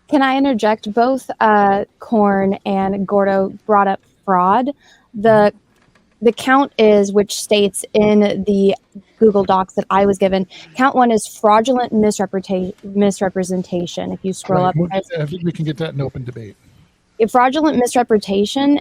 Can I interject? Both Korn and Gordo brought up fraud. The count is, which states in the Google Docs that I was given, count 1 is fraudulent misrepresentation. If you scroll up, I think we can get that in open debate. Fraudulent misrepresentation,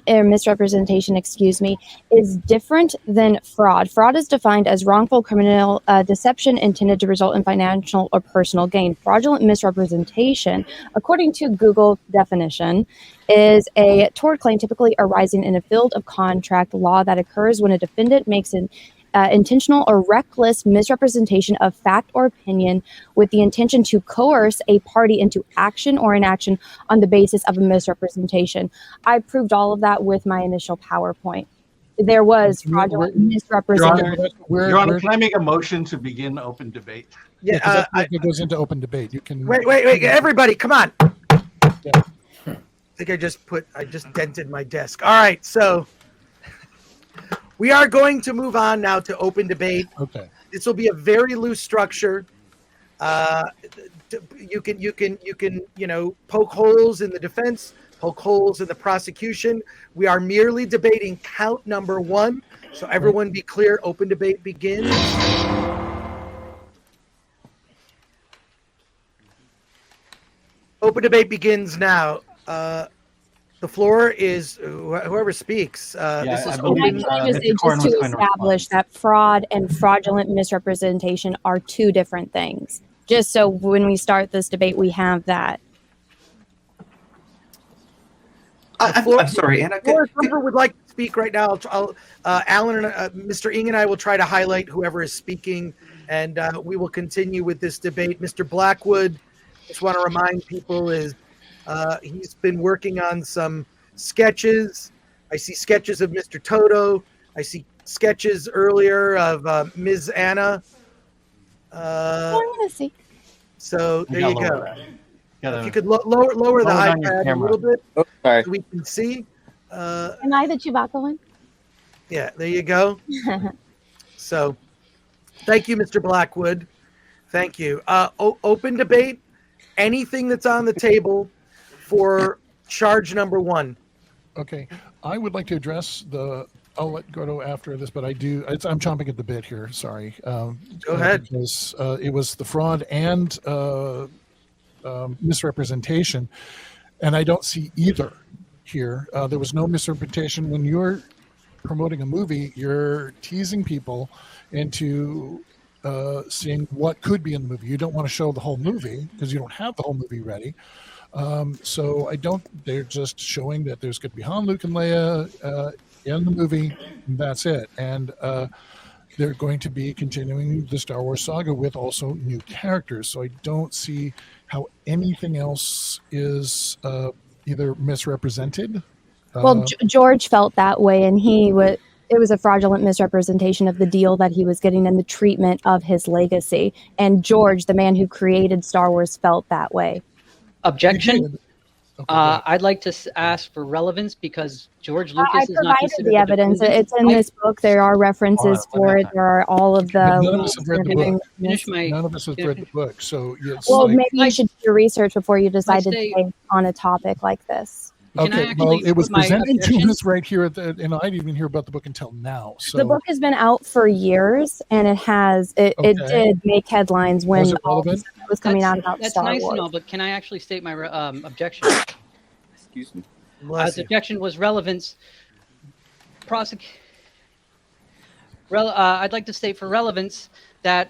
is different than fraud. Fraud is defined as wrongful criminal deception intended to result in financial or personal gain. Fraudulent misrepresentation, according to Google definition, is a tort claim typically arising in a field of contract law that occurs when a defendant makes an intentional or reckless misrepresentation of fact or opinion with the intention to coerce a party into action or inaction on the basis of a misrepresentation. I proved all of that with my initial PowerPoint. There was fraudulent misrepresentation. Your Honor, can I make a motion to begin open debate? Yeah, it goes into open debate. You can wait, everybody, come on. Yeah. I think I just dented my desk. All right, so we are going to move on now to open debate. Okay. This will be a very loose structure. You can poke holes in the defense, poke holes in the prosecution. We are merely debating count number 1. So everyone be clear. Open debate begins. Open debate begins now. The floor is whoever speaks. This is open. Just to establish that fraud and fraudulent misrepresentation are two different things. Just so when we start this debate, we have that. I'm sorry, Anna. Whoever would like to speak right now, Alan and Mr. Ng and I will try to highlight whoever is speaking, and we will continue with this debate. Mr. Blackwood, just want to remind people, is he's been working on some sketches. I see sketches of Mr. Toto. I see sketches earlier of Ms. Anna. So there you go. If you could lower the iPad a little bit, so we can see. Am I the Chewbacca one? Yeah, there you go. So, thank you, Mr. Blackwood. Thank you. Open debate. Anything that's on the table for charge number 1. Okay, I would like to address I'll let Gordo after this, but I'm chomping at the bit here. Sorry. Go ahead. Because it was the fraud and misrepresentation, and I don't see either here. There was no misrepresentation. When you're promoting a movie, you're teasing people into seeing what could be in the movie. You don't want to show the whole movie because you don't have the whole movie ready. So they're just showing that there's going to be Han, Luke, and Leia in the movie, and that's it. And they're going to be continuing the Star Wars saga with also new characters. So I don't see how anything else is either misrepresented. Well, George felt that way, and it was a fraudulent misrepresentation of the deal that he was getting and the treatment of his legacy. And George, the man who created Star Wars, felt that way. Objection. Okay, I'd like to ask for relevance because George Lucas is not considered the evidence. It's in this book. There are references for it. There are all of the. None of us have read the book. None of us have read the book. So maybe you should do your research before you decide to debate on a topic like this. Okay, well, it was presented to us right here and I didn't even hear about the book until now. So the book has been out for years, and it did make headlines when it was coming out about Star Wars. That's nice to know, but can I actually state my objection? Excuse me. The objection was relevance. I'd like to state for relevance that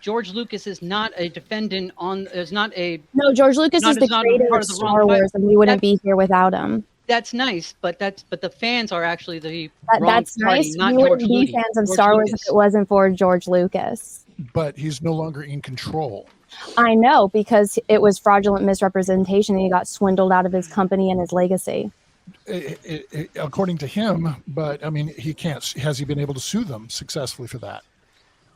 George Lucas is not a defendant No, George Lucas is the creator of Star Wars, and we wouldn't be here without him. That's nice, but the fans are actually the that's wrong party, nice. not We George wouldn't be fans of Star Wars if it wasn't for George Lucas. But he's no longer in control. I know, because it was fraudulent misrepresentation, and he got swindled out of his company and his legacy. According to him, but I mean, he can't. Has he been able to sue them successly for that?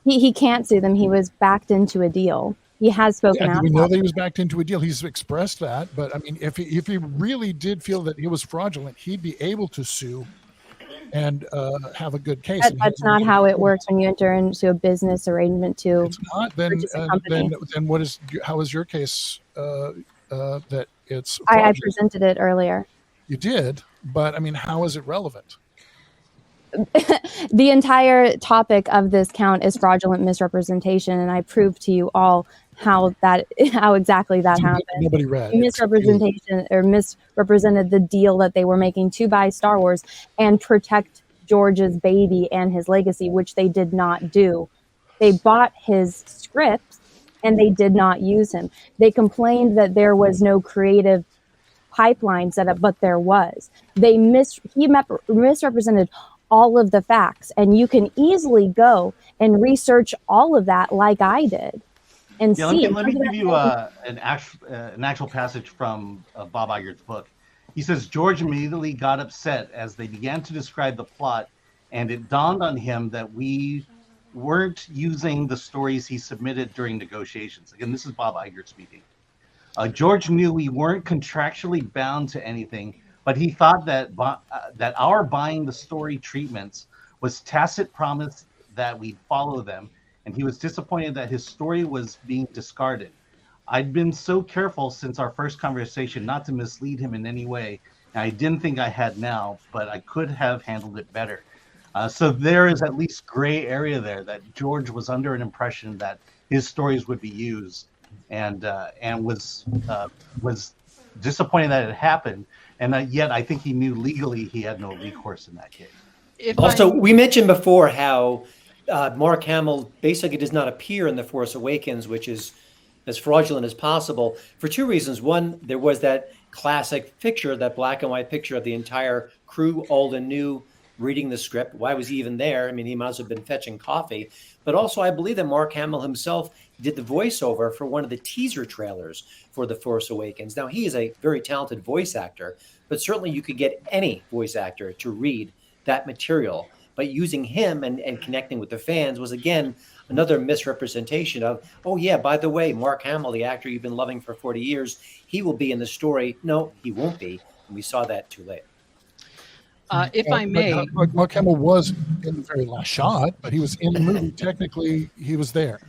He can't sue them. He was backed into a deal. He has spoken out. We know that he was backed into a deal. He's expressed that. But I mean, if he really did feel that it was fraudulent, he'd be able to sue and have a good case. That's not how it works when you enter into a business arrangement to it's not. Then what is? How is your case that it's I presented it earlier. You did, but I mean, how is it relevant? The entire topic of this count is fraudulent misrepresentation, and I proved to you all how exactly that happened. Nobody read. Misrepresentation or misrepresented the deal that they were making to buy Star Wars and protect George's baby and his legacy, which they did not do. They bought his scripts and they did not use him. They complained that there was no creative pipeline set up, but there was. He misrepresented all of the facts, and you can easily go and research all of that like I did and see. Let me give you an actual passage from Bob Iger's book. He says, George immediately got upset as they began to describe the plot, and it dawned on him that we weren't using the stories he submitted during negotiations. Again, this is Bob Iger speaking. George knew we weren't contractually bound to anything, but he thought that our buying the story treatments was tacit promise that we'd follow them, and he was disappointed that his story was being discarded. I'd been so careful since our first conversation not to mislead him in any way, and I didn't think I had now, but I could have handled it better. So there is at least gray area there that George was under an impression that his stories would be used, and was disappointed that it happened. And yet I think he knew legally he had no recourse in that case. We mentioned before how Mark Hamill basically does not appear in The Force Awakens, which is as fraudulent as possible for two reasons. One, there was that classic picture, that black and white picture of the entire crew, old and new, reading the script. Why was he even there? I mean, he must have been fetching coffee. But also, I believe that Mark Hamill himself did the voiceover for one of the teaser trailers for The Force Awakens. Now, he is a very talented voice actor, but certainly you could get any voice actor to read that material. But using him and connecting with the fans was, again, another misrepresentation of, oh, yeah, by the way, Mark Hamill, the actor you've been loving for 40 years, he will be in the story. No, he won't be. And we saw that too late. If I may. Mark Hamill was in the very last shot, but he was in the movie. Technically, he was there.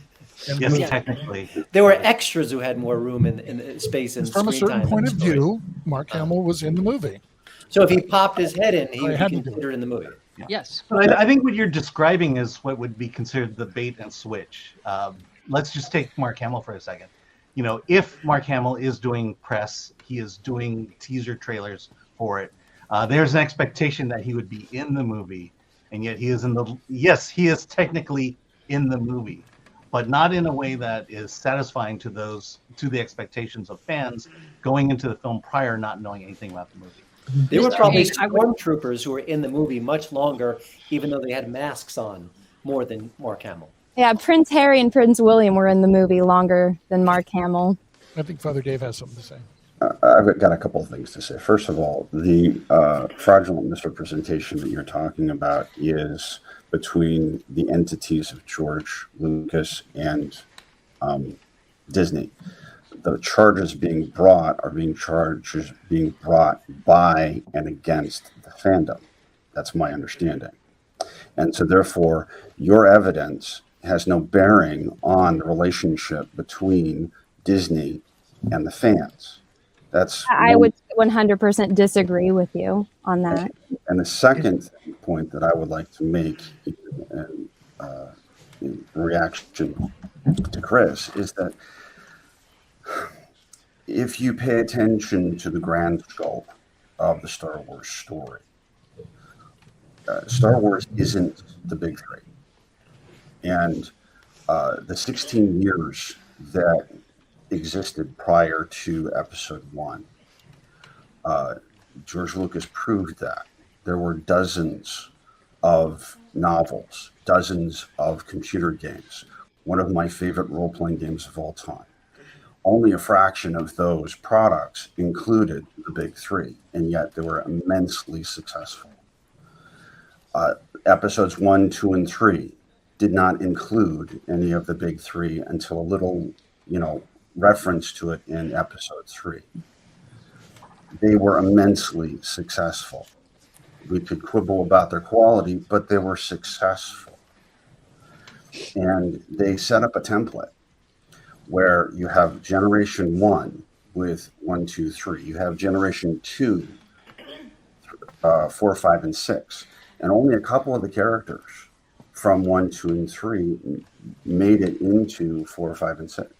Yes, technically. There were extras who had more room in space and from a certain point of view, Mark Hamill was in the movie. So if he popped his head in, he would be considered in the movie. Yeah. Yes. But I think what you're describing is what would be considered the bait and switch. Let's just take Mark Hamill for a second. You know, if Mark Hamill is doing press, he is doing teaser trailers for it. There's an expectation that he would be in the movie, and yet he is he is technically in the movie, but not in a way that is satisfying to the expectations of fans going into the film prior, not knowing anything about the movie. There were probably stormtroopers who were in the movie much longer, even though they had masks on, more than Mark Hamill. Yeah, Prince Harry and Prince William were in the movie longer than Mark Hamill. I think Father Dave has something to say. I've got a couple of things to say. First of all, the fraudulent misrepresentation that you're talking about is between the entities of George Lucas and Disney. The charges being brought are being brought by and against the fandom. That's my understanding. And so therefore, your evidence has no bearing on the relationship between Disney and the fans. I would 100% disagree with you on that. And the second point that I would like to make in reaction to Chris is that if you pay attention to the grand scope of the Star Wars story, Star Wars isn't the big three. And the 16 years that existed prior to episode 1, George Lucas proved that. There were dozens of novels, dozens of computer games, one of my favorite role-playing games of all time. Only a fraction of those products included the big three, and yet they were immensely successful. Episodes 1, 2, and 3 did not include any of the big three until a little, reference to it in episode 3. They were immensely successful. We could quibble about their quality, but they were successful. And they set up a template where you have generation 1 with 1, 2, 3. You have generation 2, 4, 5, and 6. And only a couple of the characters from 1, 2, and 3 made it into 4, 5, and 6.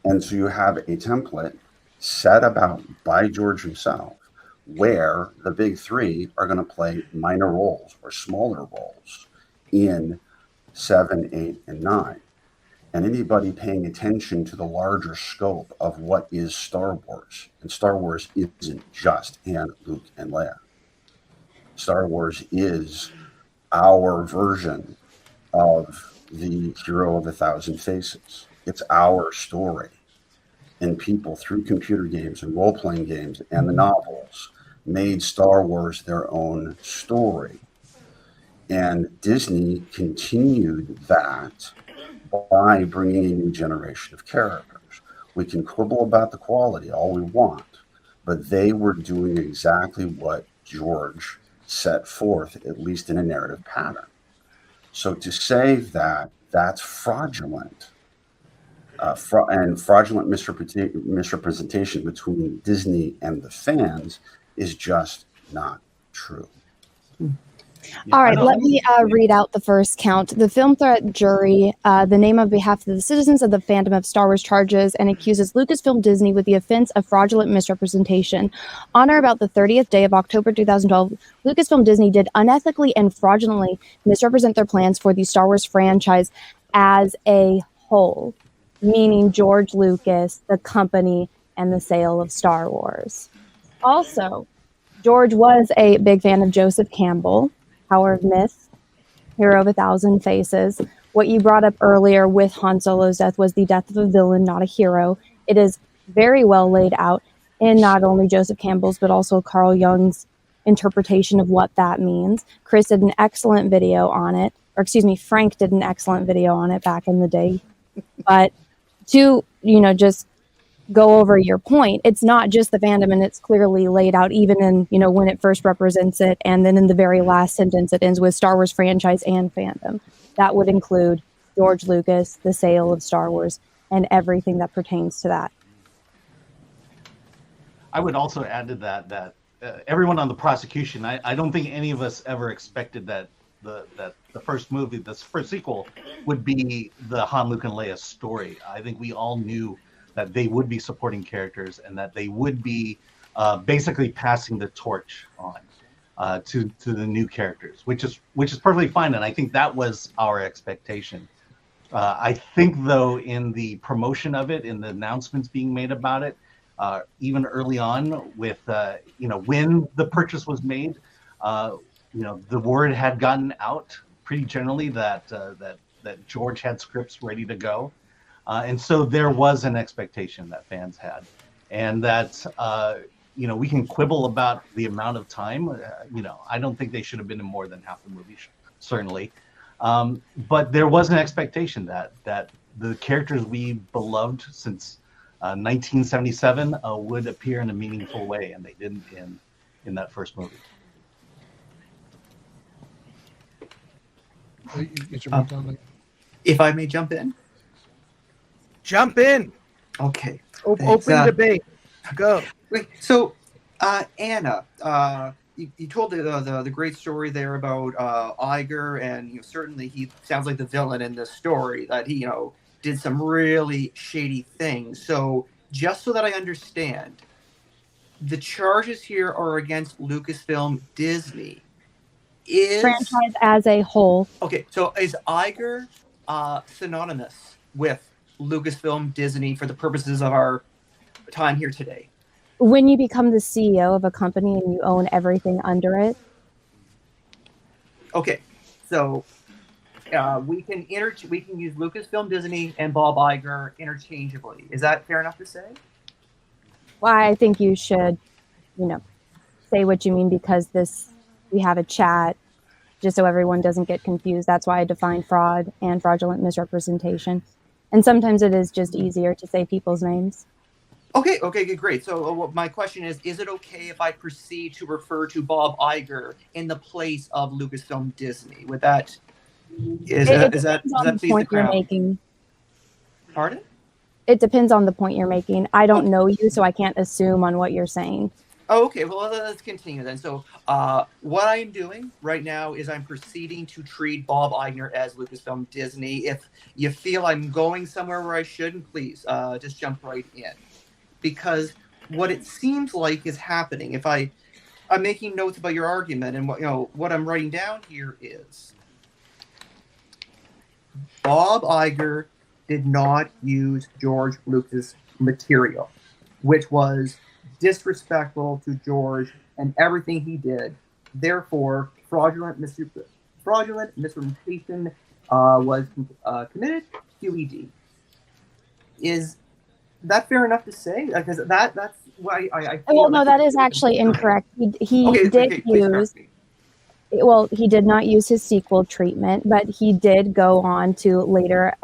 And so you have a template set about by George himself, where the big three are going to play minor roles or smaller roles in 7, 8, and 9. And anybody paying attention to the larger scope of what is Star Wars, and Star Wars isn't just Han, Luke, and Leia. Star Wars is our version of the Hero of a Thousand Faces. It's our story. And people, through computer games and role-playing games and the novels, made Star Wars their own story. And Disney continued that by bringing a new generation of characters. We can quibble about the quality all we want, but they were doing exactly what George set forth, at least in a narrative pattern. So to say that that's fraudulent, and fraudulent misrepresentation between Disney and the fans is just not true. All right, let me read out the first count. The film threat jury, the name on behalf of the citizens of the Fandom of Star Wars, charges and accuses Lucasfilm Disney with the offense of fraudulent misrepresentation. On or about the 30th day of October 2012, Lucasfilm Disney did unethically and fraudulently misrepresent their plans for the Star Wars franchise as a whole, meaning George Lucas, the company, and the sale of Star Wars. Also, George was a big fan of Joseph Campbell, Power of Myth, Hero of a Thousand Faces. What you brought up earlier with Han Solo's death was the death of a villain, not a hero. It is very well laid out in not only Joseph Campbell's, but also Carl Jung's interpretation of what that means. Chris did an excellent video on it, or excuse me, Frank did an excellent video on it back in the day. But to, just go over your point, it's not just the fandom, and it's clearly laid out even in, when it first represents it, and then in the very last sentence it ends with Star Wars franchise and fandom. That would include George Lucas, the sale of Star Wars, and everything that pertains to that. I would also add to that everyone on the prosecution, I don't think any of us ever expected that the first movie, this first sequel, would be the Han, Luke, and Leia story. I think we all knew that they would be supporting characters and that they would be basically passing the torch on to the new characters, which is perfectly fine. And I think that was our expectation. I think, though, in the promotion of it, in the announcements being made about it, even early on with, when the purchase was made, the word had gotten out pretty generally that George had scripts ready to go. And so there was an expectation that fans had, and that, we can quibble about the amount of time. I don't think they should have been in more than half the movie, certainly. But there was an expectation that the characters we beloved since 1977 would appear in a meaningful way, and they didn't in that first movie. If I may jump in. Jump in. Okay. Open debate. Go. Wait, so, Anna, you told the great story there about Iger, and certainly he sounds like the villain in this story, that he did some really shady things. So just so that I understand, the charges here are against Lucasfilm Disney. Is franchise as a whole. Okay, so is Iger synonymous with Lucasfilm Disney for the purposes of our time here today? When you become the CEO of a company and you own everything under it. Okay, so we can use Lucasfilm Disney and Bob Iger interchangeably. Is that fair enough to say? Well, I think you should, say what you mean, because we have a chat, just so everyone doesn't get confused. That's why I define fraud and fraudulent misrepresentation. And sometimes it is just easier to say people's names. Okay, great. So my question is it okay if I proceed to refer to Bob Iger in the place of Lucasfilm Disney? Would that is that please the crowd? You're making. Pardon? It depends on the point you're making. I don't know you, so I can't assume on what you're saying. Oh, okay, well, let's continue then. So what I'm doing right now is I'm proceeding to treat Bob Iger as Lucasfilm Disney. If you feel I'm going somewhere where I shouldn't, please just jump right in. Because what it seems like is happening, if I'm making notes about your argument, and what I'm writing down here is Bob Iger did not use George Lucas material, which was disrespectful to George and everything he did. Therefore, fraudulent misrepresentation was committed. QED. Is that fair enough to say? Because that's why I feel well, no, that is actually incorrect. He did use. Well, he did not use his sequel treatment, but he did go on to later,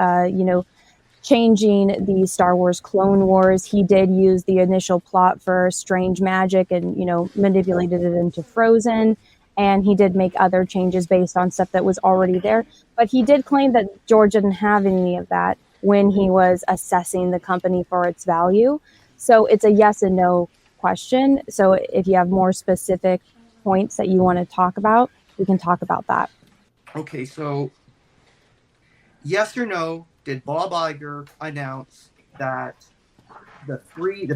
changing the Star Wars Clone Wars. He did use the initial plot for Strange Magic and, manipulated it into Frozen. And he did make other changes based on stuff that was already there. But he did claim that George didn't have any of that when he was assessing the company for its value. So it's a yes and no question. So if you have more specific points that you want to talk about, we can talk about that. Okay, so yes or no, did Bob Iger announce that the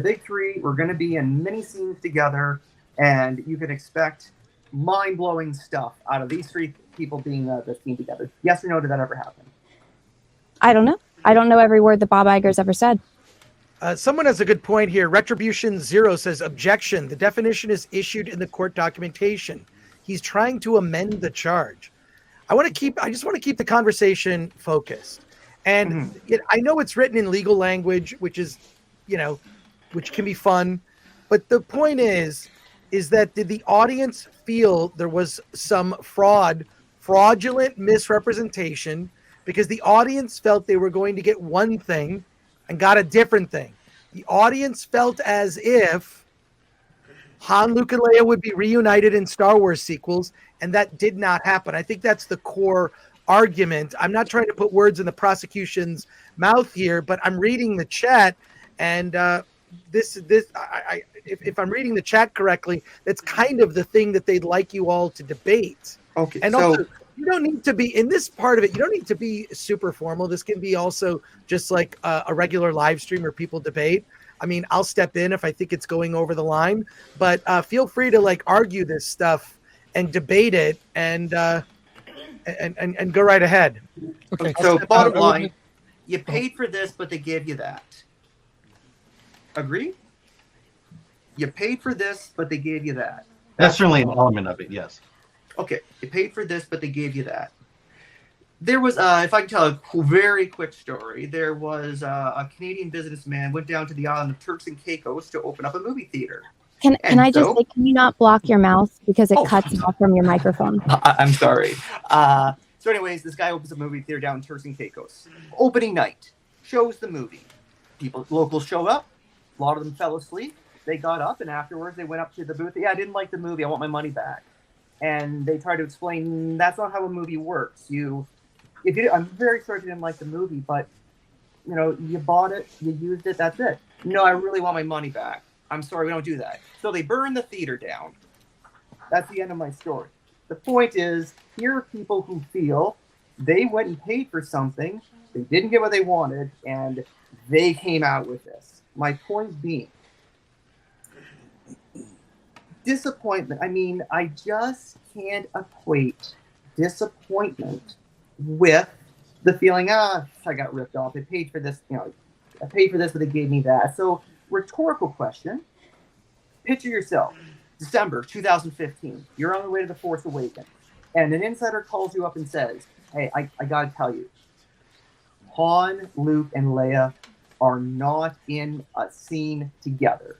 big three were going to be in mini scenes together, and you can expect mind-blowing stuff out of these three people being the scene together? Yes or no, did that ever happen? I don't know. I don't know every word that Bob Iger's ever said. Someone has a good point here. Retribution Zero says, objection. The definition is issued in the court documentation. He's trying to amend the charge. I just want to keep the conversation focused. And I know it's written in legal language, which is, which can be fun. But the point is that did the audience feel there was some fraudulent misrepresentation, because the audience felt they were going to get one thing and got a different thing? The audience felt as if Han, Luke, and Leia would be reunited in Star Wars sequels, and that did not happen. I think that's the core argument. I'm not trying to put words in the prosecution's mouth here, but I'm reading the chat, and if I'm reading the chat correctly, that's kind of the thing that they'd like you all to debate. Okay, and also, you don't need to be in this part of it. You don't need to be super formal. This can be also just like a regular live stream where people debate. I mean, I'll step in if I think it's going over the line, but feel free to argue this stuff and debate it and go right ahead. Okay. So bottom line, you paid for this, but they gave you that. Agree? You paid for this, but they gave you that. That's certainly an element of it, yes. Okay, you paid for this, but they gave you that. There was, if I can tell a very quick story, there was a Canadian businessman went down to the island of Turks and Caicos to open up a movie theater. Can I just say, can you not block your mouth because it cuts off from your microphone? I'm sorry. So anyways, this guy opens a movie theater down in Turks and Caicos. Opening night, shows the movie. Locals show up. A lot of them fell asleep. They got up, and afterwards they went up to the booth. Yeah, I didn't like the movie. I want my money back. And they tried to explain that's not how a movie works. I'm very sorry if you didn't like the movie, but you bought it, you used it, that's it. No, I really want my money back. I'm sorry, we don't do that. So they burned the theater down. That's the end of my story. The point is, here are people who feel they went and paid for something, they didn't get what they wanted, and they came out with this. My point being, disappointment. I mean, I just can't equate disappointment with the feeling, I got ripped off. I paid for this, I paid for this, but they gave me that. So, rhetorical question. Picture yourself, December 2015. You're on the way to the Force Awakens, and an insider calls you up and says, hey, I got to tell you, Han, Luke, and Leia are not in a scene together.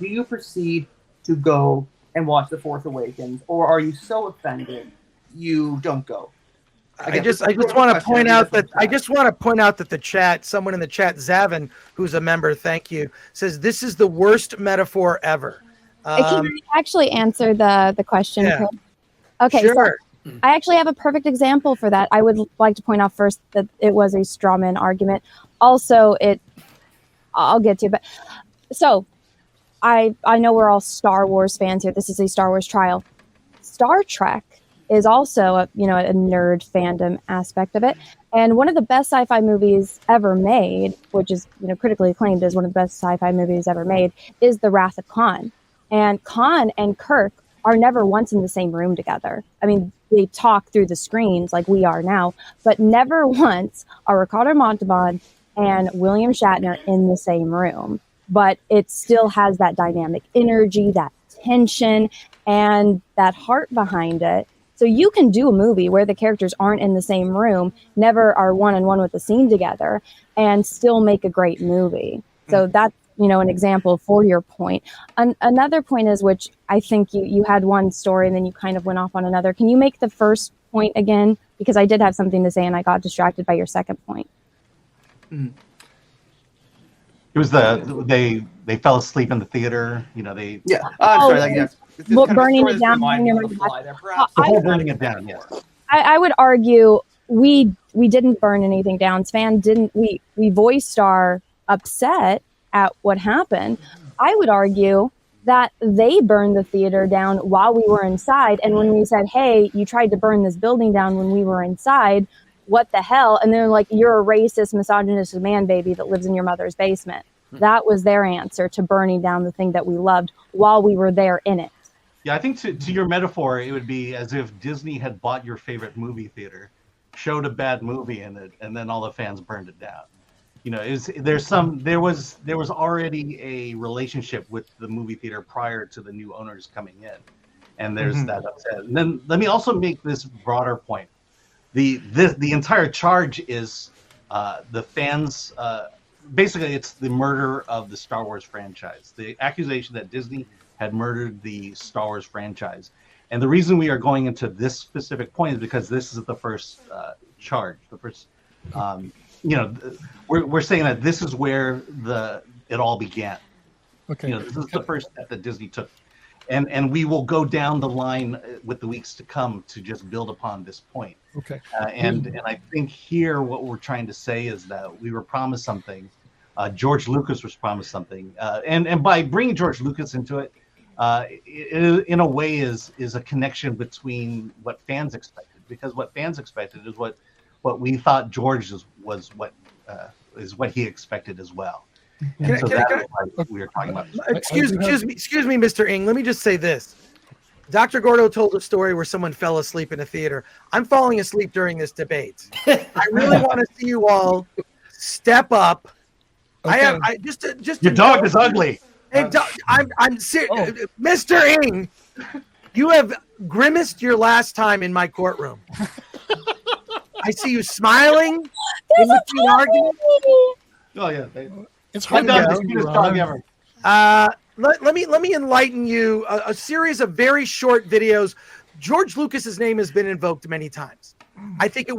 Do you proceed to go and watch The Force Awakens, or are you so offended you don't go? I just want to point out that the chat, someone in the chat, Zavin, who's a member, thank you, says this is the worst metaphor ever. Can I actually answer the question? Yeah. Okay, sure. So I actually have a perfect example for that. I would like to point out first that it was a straw man argument. Also, it I'll get to it. But so I know we're all Star Wars fans here. This is a Star Wars trial. Star Trek is also a nerd fandom aspect of it. And one of the best sci-fi movies ever made, which is critically acclaimed as one of the best sci-fi movies ever made, is The Wrath of Khan. And Khan and Kirk are never once in the same room together. I mean, they talk through the screens like we are now, but never once are Ricardo Montalban and William Shatner in the same room. But it still has that dynamic energy, that tension, and that heart behind it. So you can do a movie where the characters aren't in the same room, never are one-on-one with the scene together, and still make a great movie. So that's, an example for your point. Another point is, which I think you had one story and then you kind of went off on another. Can you make the first point again? Because I did have something to say and I got distracted by your second point. It was they fell asleep in the theater. Yeah. I'm sorry. Like, yes. Burning it down. Before burning it down. Yes. I would argue we didn't burn anything down. Svan didn't. We voiced our upset at what happened. I would argue that they burned the theater down while we were inside. And when we said, hey, you tried to burn this building down when we were inside, what the hell? And they're like, you're a racist, misogynistic man baby that lives in your mother's basement. That was their answer to burning down the thing that we loved while we were there in it. Yeah, I think to your metaphor, it would be as if Disney had bought your favorite movie theater, showed a bad movie in it, and then all the fans burned it down. There was already a relationship with the movie theater prior to the new owners coming in, and there's that upset. And then let me also make this broader point. The entire charge is the fans. Basically, it's the murder of the Star Wars franchise. The accusation that Disney had murdered the Star Wars franchise. And the reason we are going into this specific point is because this is the first charge. The first, we're saying that this is where it all began. Okay. This is the first step that Disney took. And we will go down the line with the weeks to come to just build upon this point. Okay. And I think here what we're trying to say is that we were promised something. George Lucas was promised something. And by bringing George Lucas into it, in a way is a connection between what fans expected. Because what fans expected is what we thought George was what he expected as well. We were talking about. Excuse me, Mr. Ng. Let me just say this. Dr. Gordo told a story where someone fell asleep in a theater. I'm falling asleep during this debate. I really want to see you all step up. Okay. Your dog is ugly. Hey, I'm serious. Mr. Ng, you have grimaced your last time in my courtroom. I see you smiling in between arguments. Oh yeah. It's hard My to dog is the cutest dog ever. Let me enlighten you. A series of very short videos. George Lucas's name has been invoked many times. I think it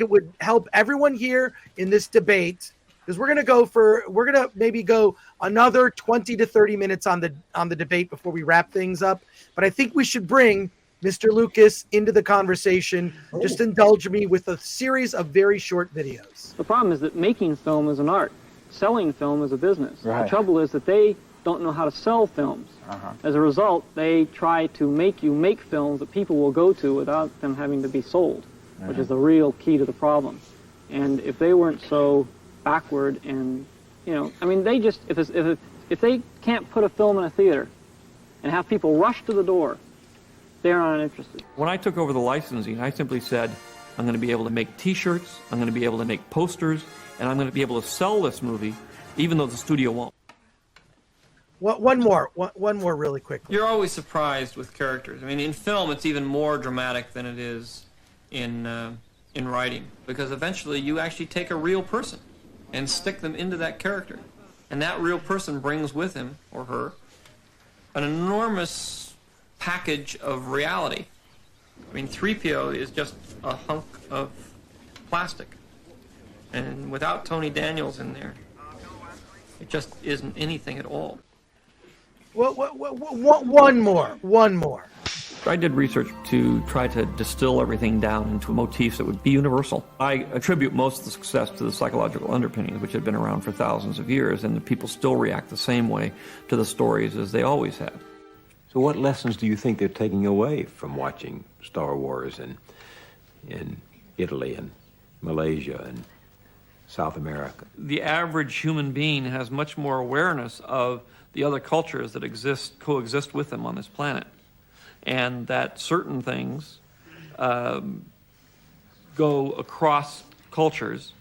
would help everyone here in this debate, because we're gonna maybe go another 20 to 30 minutes on the debate before we wrap things up. But I think we should bring Mr. Lucas into the conversation. Just indulge me with a series of very short videos. The problem is that making film is an art. Selling film is a business. Right. The trouble is that they don't know how to sell films. As a result, they try to make you make films that people will go to without them having to be sold, which is the real key to the problem. And if they weren't so backward and, they just, if they can't put a film in a theater and have people rush to the door, they're not interested. When I took over the licensing, I simply said, I'm going to be able to make T-shirts, I'm going to be able to make posters, and I'm going to be able to sell this movie, even though the studio won't. One more really quickly. You're always surprised with characters. I mean, in film, it's even more dramatic than it is in writing, because eventually you actually take a real person and stick them into that character, and that real person brings with him or her an enormous package of reality. I mean, 3PO is just a hunk of plastic, and without Tony Daniels in there, it just isn't anything at all. One more. I did research to try to distill everything down into motifs that would be universal. I attribute most of the success to the psychological underpinnings, which had been around for thousands of years, and the people still react the same way to the stories as they always have. So what lessons do you think they're taking away from watching Star Wars in Italy and Malaysia and South America? The average human being has much more awareness of the other cultures that coexist with them on this planet, and that certain things go across cultures,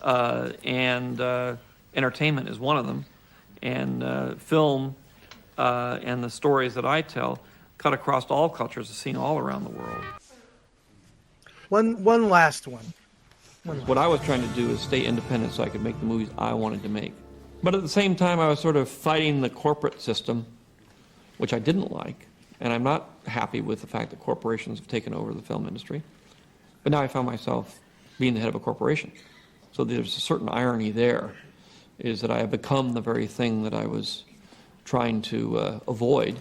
and entertainment is one of them, and film and the stories that I tell cut across all cultures, is seen all around the world. One last one. What I was trying to do is stay independent so I could make the movies I wanted to make. But at the same time, I was sort of fighting the corporate system, which I didn't like. And I'm not happy with the fact that corporations have taken over the film industry. But now I found myself being the head of a corporation. So there's a certain irony there, is that I have become the very thing that I was trying to avoid,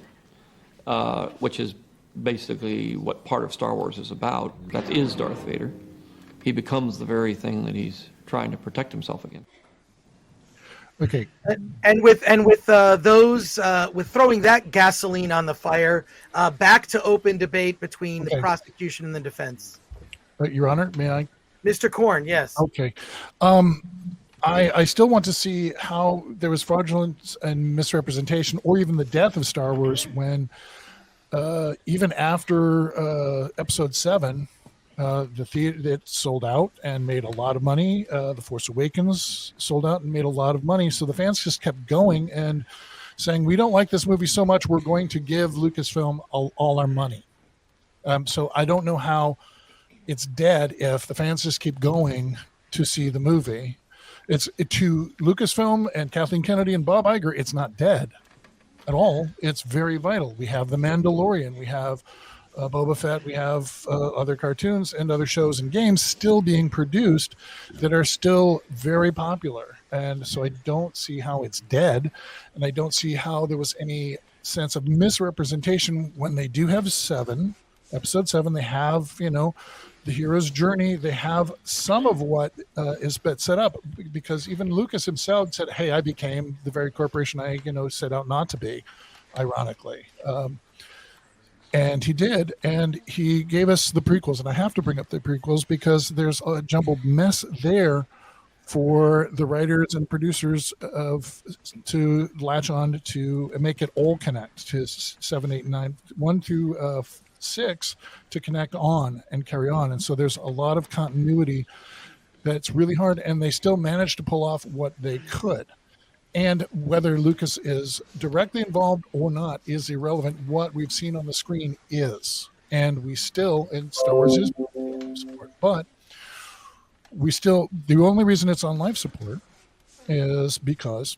which is basically what part of Star Wars is about. That is Darth Vader. He becomes the very thing that he's trying to protect himself against. Okay. And with those with throwing that gasoline on the fire, back to open debate between the prosecution and the defense. Your Honor, may I? Mr. Korn, yes. Okay. I still want to see how there was fraudulence and misrepresentation, or even the death of Star Wars, when even after Episode 7, the theater it sold out and made a lot of money. The Force Awakens sold out and made a lot of money. So the fans just kept going and saying, "We don't like this movie so much, we're going to give Lucasfilm all our money." So I don't know how it's dead if the fans just keep going to see the movie. To Lucasfilm and Kathleen Kennedy and Bob Iger, it's not dead at all. It's very vital. We have The Mandalorian, we have Boba Fett, we have other cartoons and other shows and games still being produced that are still very popular. And so I don't see how it's dead, and I don't see how there was any sense of misrepresentation when they do have Episode 7, they have, the hero's journey. They have some of what is set up, because even Lucas himself said, "Hey, I became the very corporation I, set out not to be," ironically. And he did, and he gave us the prequels. And I have to bring up the prequels because there's a jumbled mess there for the writers and producers to latch on to make it all connect to 7, 8, 9, 1 through 6 to connect on and carry on. And so there's a lot of continuity that's really hard, and they still managed to pull off what they could. And whether Lucas is directly involved or not is irrelevant. What we've seen on the screen is, and we still, and Star Wars is support, but we still, the only reason it's on life support is because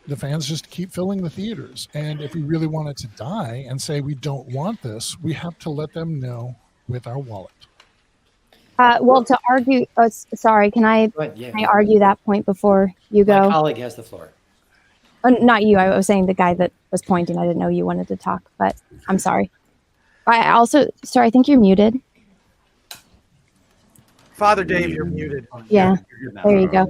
the fans just keep filling the theaters. And if we really want it to die and say we don't want this, we have to let them know with our wallet. Well, to argue, sorry, can I argue that point before you go? My colleague has the floor. Not you. I was saying the guy that was pointing. I didn't know you wanted to talk, but I'm sorry. I also, sorry, I think you're muted. Father Dave, you're muted. Yeah, there you go.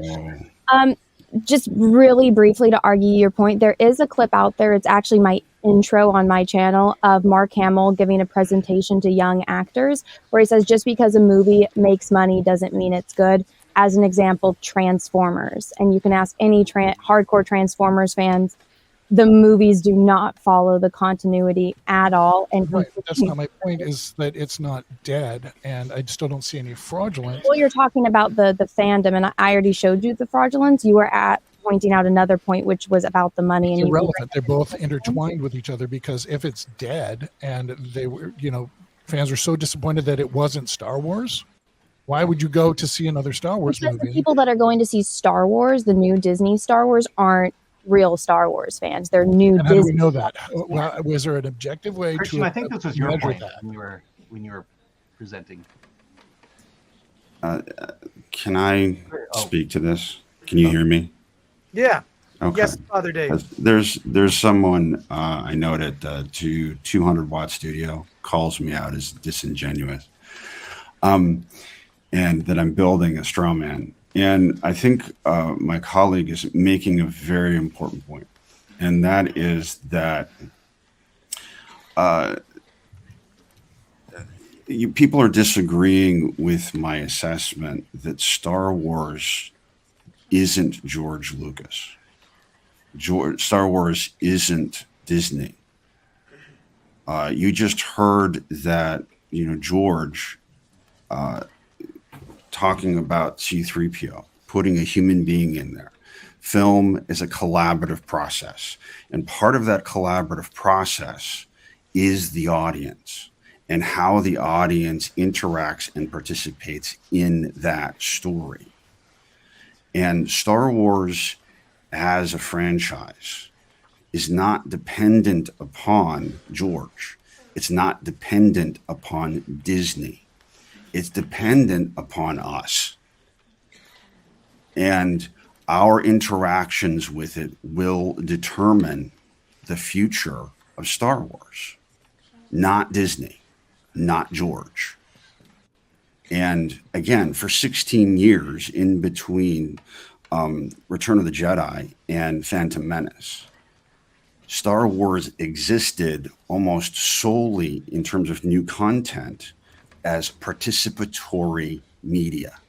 Just really briefly to argue your point, there is a clip out there. It's actually my intro on my channel of Mark Hamill giving a presentation to young actors where he says, just because a movie makes money doesn't mean it's good. As an example, Transformers. And you can ask any hardcore Transformers fans, the movies do not follow the continuity at all. And right, but that's not my point, is that it's not dead, and I still don't see any fraudulence. Well, you're talking about the fandom, and I already showed you the fraudulence. You were pointing out another point, which was about the money. It's and irrelevant. They're both intertwined with each other, because if it's dead and they were, fans were so disappointed that it wasn't Star Wars, why would you go to see another Star Wars movie? The people that are going to see Star Wars, the new Disney Star Wars, aren't real Star Wars fans. They're new and Disney. How do we know that? Well, was there an objective way Christian, to I think this was your point that? when you were presenting. Can I speak to this? Can you hear me? Yeah. Okay. Yes, Father Dave. There's someone I know at 200 Watt Studio calls me out as disingenuous, and that I'm building a straw man. And I think my colleague is making a very important point, and that is that people are disagreeing with my assessment that Star Wars isn't George Lucas. Star Wars isn't Disney. You just heard that, George talking about C-3PO, putting a human being in there. Film is a collaborative process. And part of that collaborative process is the audience and how the audience interacts and participates in that story. And Star Wars as a franchise is not dependent upon George. It's not dependent upon Disney. It's dependent upon us. And our interactions with it will determine the future of Star Wars, not Disney, not George. And again, for 16 years in between Return of the Jedi and Phantom Menace, Star Wars existed almost solely in terms of new content as participatory media,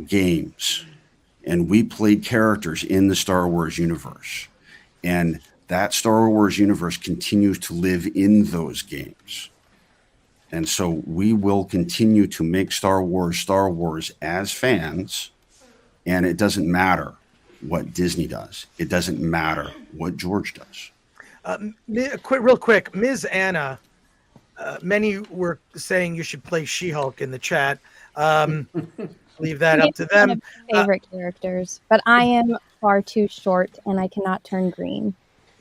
games. And we played characters in the Star Wars universe. And that Star Wars universe continues to live in those games. And so we will continue to make Star Wars as fans. And it doesn't matter what Disney does. It doesn't matter what George does. Real quick, Ms. Anna, many were saying you should play She-Hulk in the chat. Leave that up to them. One of my favorite characters, but I am far too short and I cannot turn green.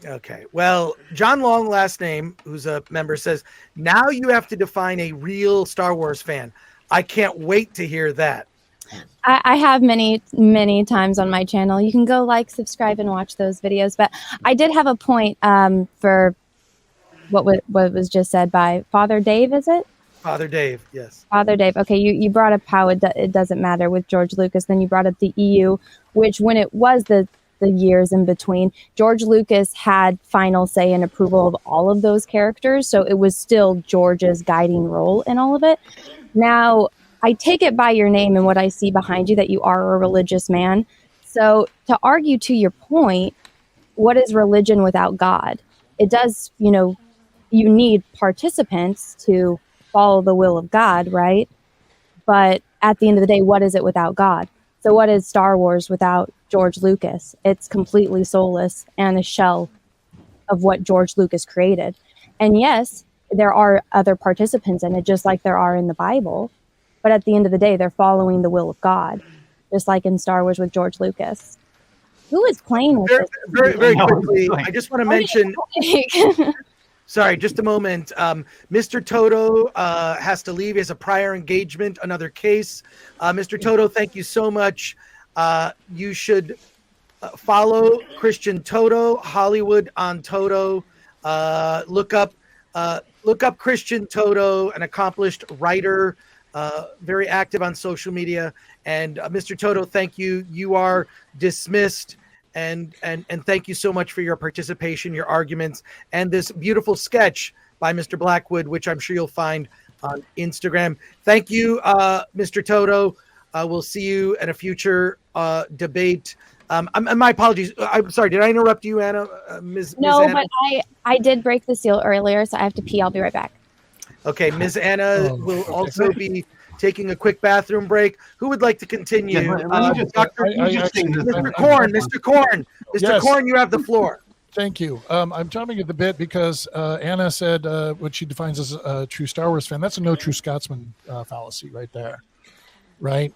Okay. Well, John Long, last name, who's a member, says, now you have to define a real Star Wars fan. I can't wait to hear that. I have many, many times on my channel. You can go like, subscribe, and watch those videos. But I did have a point for what was just said by Father Dave, is it? Father Dave, yes. Father Dave. Okay, you brought up how it doesn't matter with George Lucas. Then you brought up the EU, which when it was the years in between, George Lucas had final say and approval of all of those characters. So it was still George's guiding role in all of it. Now, I take it by your name and what I see behind you that you are a religious man. So to argue to your point, what is religion without God? It does, you need participants to follow the will of God, right? But at the end of the day, what is it without God? So what is Star Wars without George Lucas? It's completely soulless and a shell of what George Lucas created. And yes, there are other participants in it, just like there are in the Bible. But at the end of the day, they're following the will of God, just like in Star Wars with George Lucas. Who is playing with this? Very quickly, I just want to mention... Sorry, just a moment. Mr. Toto has to leave. He has a prior engagement, another case. Mr. Toto, thank you so much. You should follow Christian Toto, Hollywood on Toto. Look up Christian Toto, an accomplished writer, very active on social media. And Mr. Toto, thank you. You are dismissed. And thank you so much for your participation, your arguments, and this beautiful sketch by Mr. Blackwood, which I'm sure you'll find on Instagram. Thank you, Mr. Toto. We'll see you in a future debate. My apologies. I'm sorry. Did I interrupt you, Anna? Ms. Anna? But I did break the seal earlier, so I have to pee. I'll be right back. Okay, Ms. Anna will also be taking a quick bathroom break. Who would like to continue? Mr. Korn, Mr. Korn, you have the floor. Thank you. I'm jumping at the bit because Anna said what she defines as a true Star Wars fan. That's a no true Scotsman fallacy right there, right?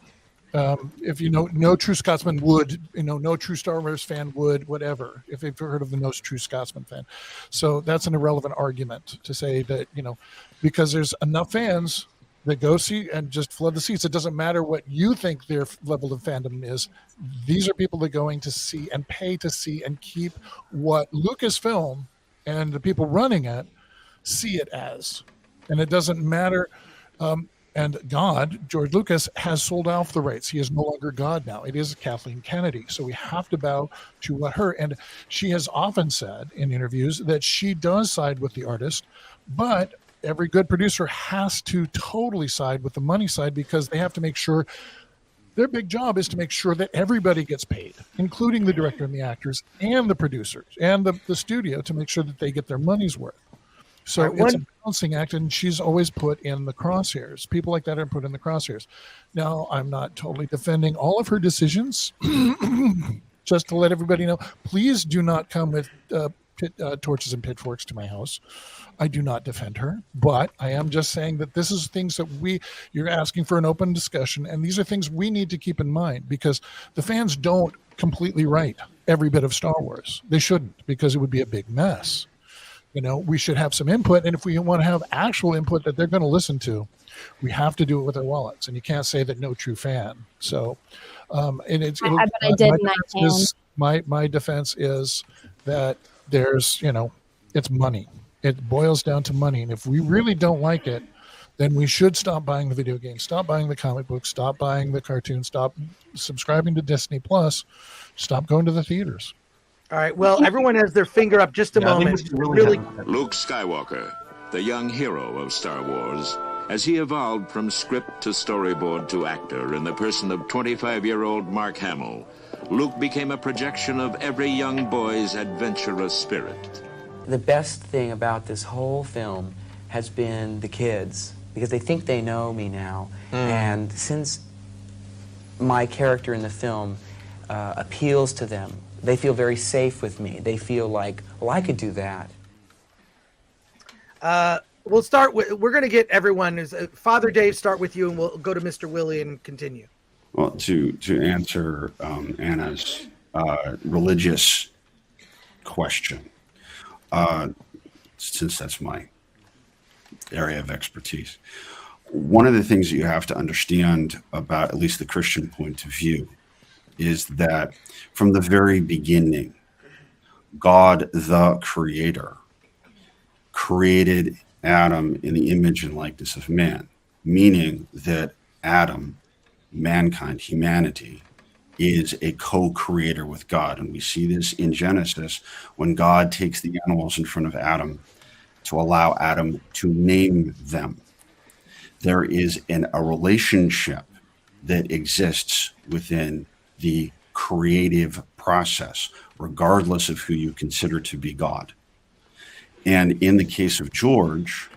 If no true Scotsman would, no true Star Wars fan would, whatever, if you've heard of the no true Scotsman fan. So that's an irrelevant argument to say that, because there's enough fans that go see and just flood the seats. It doesn't matter what you think their level of fandom is. These are people that are going to see and pay to see and keep what Lucasfilm and the people running it see it as. And it doesn't matter. And God, George Lucas, has sold off the rights. He is no longer God now. It is Kathleen Kennedy. So we have to bow to what her. And she has often said in interviews that she does side with the artist, but every good producer has to totally side with the money side, because they have to make sure their big job is to make sure that everybody gets paid, including the director and the actors and the producers and the studio, to make sure that they get their money's worth. So it's a balancing act, and she's always put in the crosshairs. People like that are put in the crosshairs. Now, I'm not totally defending all of her decisions. Just to let everybody know, please do not come with torches and pitchforks to my house. I do not defend her, but I am just saying that this is things that you're asking for an open discussion, and these are things we need to keep in mind, because the fans don't completely write every bit of Star Wars. They shouldn't, because it would be a big mess. We should have some input, and if we want to have actual input that they're going to listen to, we have to do it with our wallets, and you can't say that no true fan. So, my defense is that there's, it's money. It boils down to money, and if we really don't like it, then we should stop buying the video games, stop buying the comic books, stop buying the cartoons, stop subscribing to Disney Plus, stop going to the theaters. All right. Well, everyone has their finger up. Just a moment. Really, Luke Skywalker, the young hero of Star Wars, as he evolved from script to storyboard to actor in the person of 25-year-old Mark Hamill, Luke became a projection of every young boy's adventurous spirit. The best thing about this whole film has been the kids, because they think they know me now. And since my character in the film appeals to them, they feel very safe with me. They feel like, well, I could do that. We'll start with, we're going to get everyone, Father Dave, start with you, and we'll go to Mr. Willie and continue. Well, to answer Anna's religious question, since that's my area of expertise, one of the things that you have to understand about at least the Christian point of view is that from the very beginning, God, the Creator, created Adam in the image and likeness of man, meaning that Adam, mankind, humanity, is a co-creator with God. And we see this in Genesis when God takes the animals in front of Adam to allow Adam to name them. There is a relationship that exists within the creative process, regardless of who you consider to be God. And in the case of George,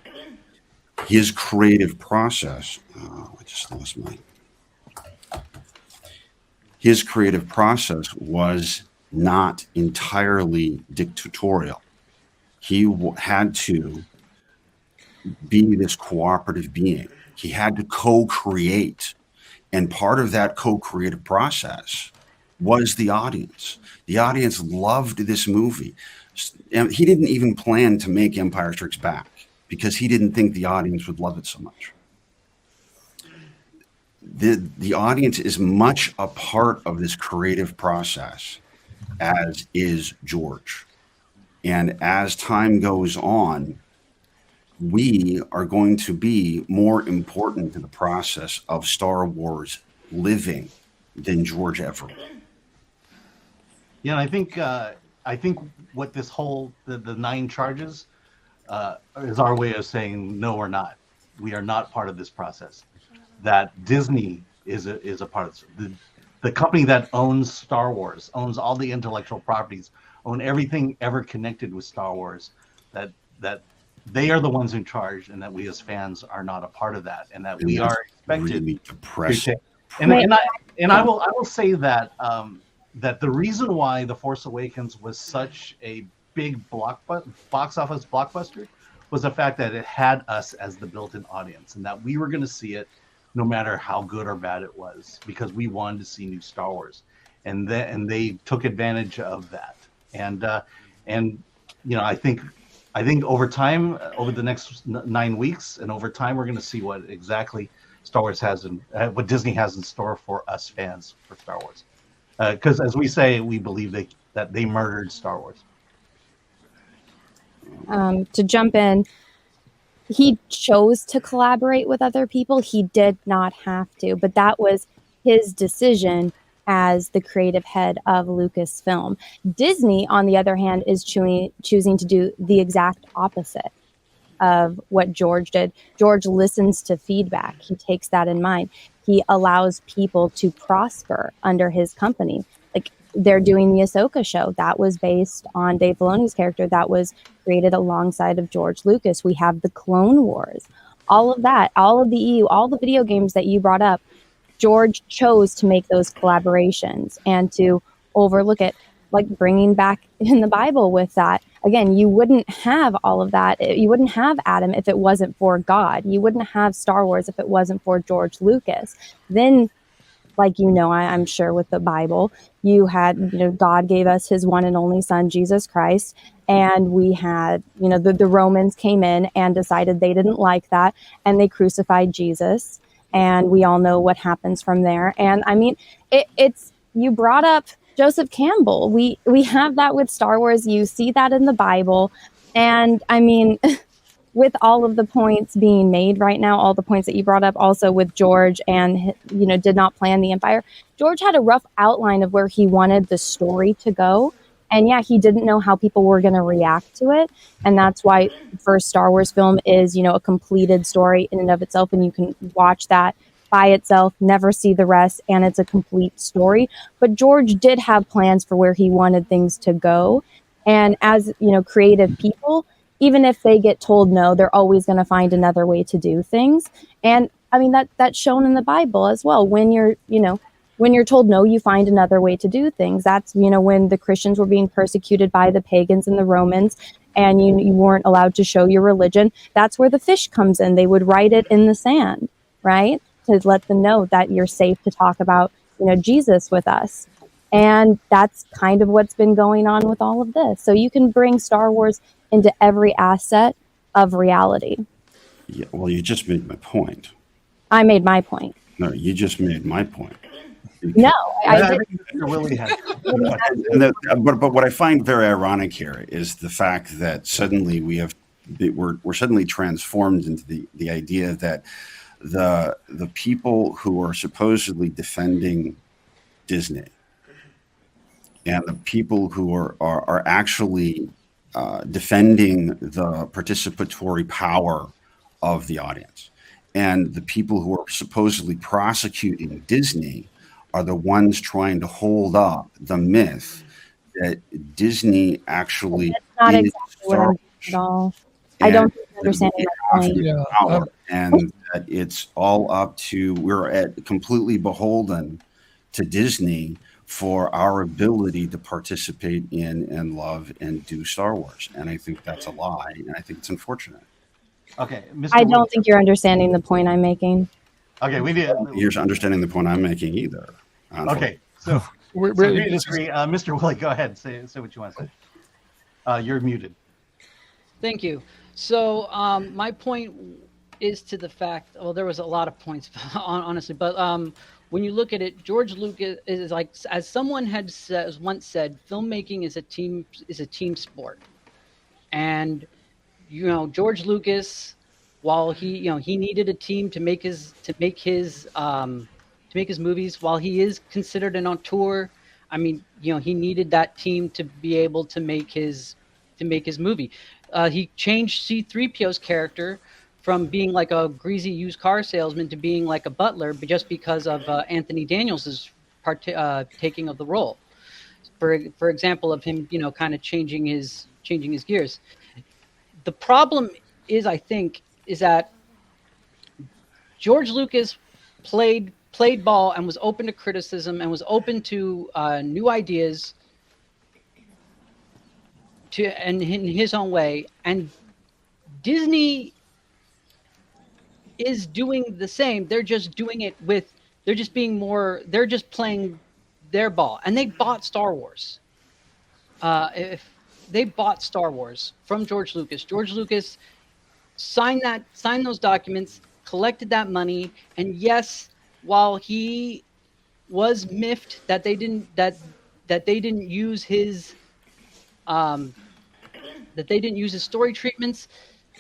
his creative process, his creative process was not entirely dictatorial. He had to be this cooperative being. He had to co-create. And part of that co-creative process was the audience. The audience loved this movie. And he didn't even plan to make Empire Strikes Back because he didn't think the audience would love it so much. The audience is much a part of this creative process, as is George. And as time goes on, we are going to be more important to the process of Star Wars living than George ever. Yeah, and I think what this whole the 9 charges is our way of saying no, we're not. We are not part of this process. That Disney is a part of this. The company that owns Star Wars, owns all the intellectual properties, own everything ever connected with Star Wars. That they are the ones in charge, and that we as fans are not a part of that, and that we are expected. Really depressing. And I will say that that the reason why The Force Awakens was such a big box office blockbuster was the fact that it had us as the built-in audience, and that we were going to see it no matter how good or bad it was, because we wanted to see new Star Wars, and they took advantage of that. And I think over time, over the next 9 weeks, and over time, we're going to see what exactly Star Wars has and what Disney has in store for us fans for Star Wars. Because as we say, we believe that they murdered Star Wars. To jump in, he chose to collaborate with other people. He did not have to, but that was his decision as the creative head of Lucasfilm. Disney, on the other hand, is choosing to do the exact opposite of what George did. George listens to feedback. He takes that in mind. He allows people to prosper under his company. Like, they're doing the Ahsoka show. That was based on Dave Filoni's character. That was created alongside of George Lucas. We have the Clone Wars. All of that, all of the EU, all the video games that you brought up, George chose to make those collaborations and to overlook it, like bringing back in the Bible with that. Again, you wouldn't have all of that. You wouldn't have Adam if it wasn't for God. You wouldn't have Star Wars if it wasn't for George Lucas. Then, like, I'm sure with the Bible, you had, God gave us his one and only son, Jesus Christ. And we had, the Romans came in and decided they didn't like that. And they crucified Jesus. And we all know what happens from there. And I mean, it's, you brought up Joseph Campbell. We have that with Star Wars. You see that in the Bible. And I mean, with all of the points being made right now, all the points that you brought up also with George and, did not plan the Empire. George had a rough outline of where he wanted the story to go. And yeah, he didn't know how people were going to react to it. And that's why the first Star Wars film is, a completed story in and of itself. And you can watch that by itself, never see the rest. And it's a complete story. But George did have plans for where he wanted things to go. And as, creative people, even if they get told no, they're always going to find another way to do things. And I mean, that's shown in the Bible as well. When you're told no, you find another way to do things. That's, when the Christians were being persecuted by the pagans and the Romans, and you weren't allowed to show your religion. That's where the fish comes in. They would write it in the sand, right? To let them know that you're safe to talk about, Jesus with us. And that's kind of what's been going on with all of this. So you can bring Star Wars into every asset of reality. Yeah, well, you just made my point. I made my point. No, you just made my point. No, I didn't. But what I find very ironic here is the fact that suddenly we're suddenly transformed into the idea that the people who are supposedly defending Disney and the people who are actually defending the participatory power of the audience and the people who are supposedly prosecuting Disney are the ones trying to hold up the myth that Disney actually That's not exactly what I'm doing at all. I don't understand that point. And that it's all up to, we're completely beholden to Disney for our ability to participate in and love and do Star Wars. And I think that's a lie, and I think it's unfortunate. Okay, I don't think you're understanding the point I'm making. Okay, we did. You're understanding the point I'm making either. Okay, so we disagree. Mr. Willie, go ahead. Say what you want to say. You're muted. Thank you. So my point is to the fact, well, there was a lot of points, honestly, but when you look at it, George Lucas is like, as someone had once said, filmmaking is a team sport. And George Lucas, while he needed a team to make his movies, while he is considered an auteur, I mean, he needed that team to be able to make his movie. He changed C-3PO's character from being like a greasy used car salesman to being like a butler, but just because of Anthony Daniels' taking of the role. For example, of him, kind of changing his gears. The problem is, I think, is that George Lucas played ball and was open to criticism and was open to new ideas and in his own way. And Disney is doing the same. They're just doing it they're just playing their ball. And they bought Star Wars. If they bought Star Wars from George Lucas. George Lucas signed those documents, collected that money, and yes, while he was miffed that they didn't use his story treatments,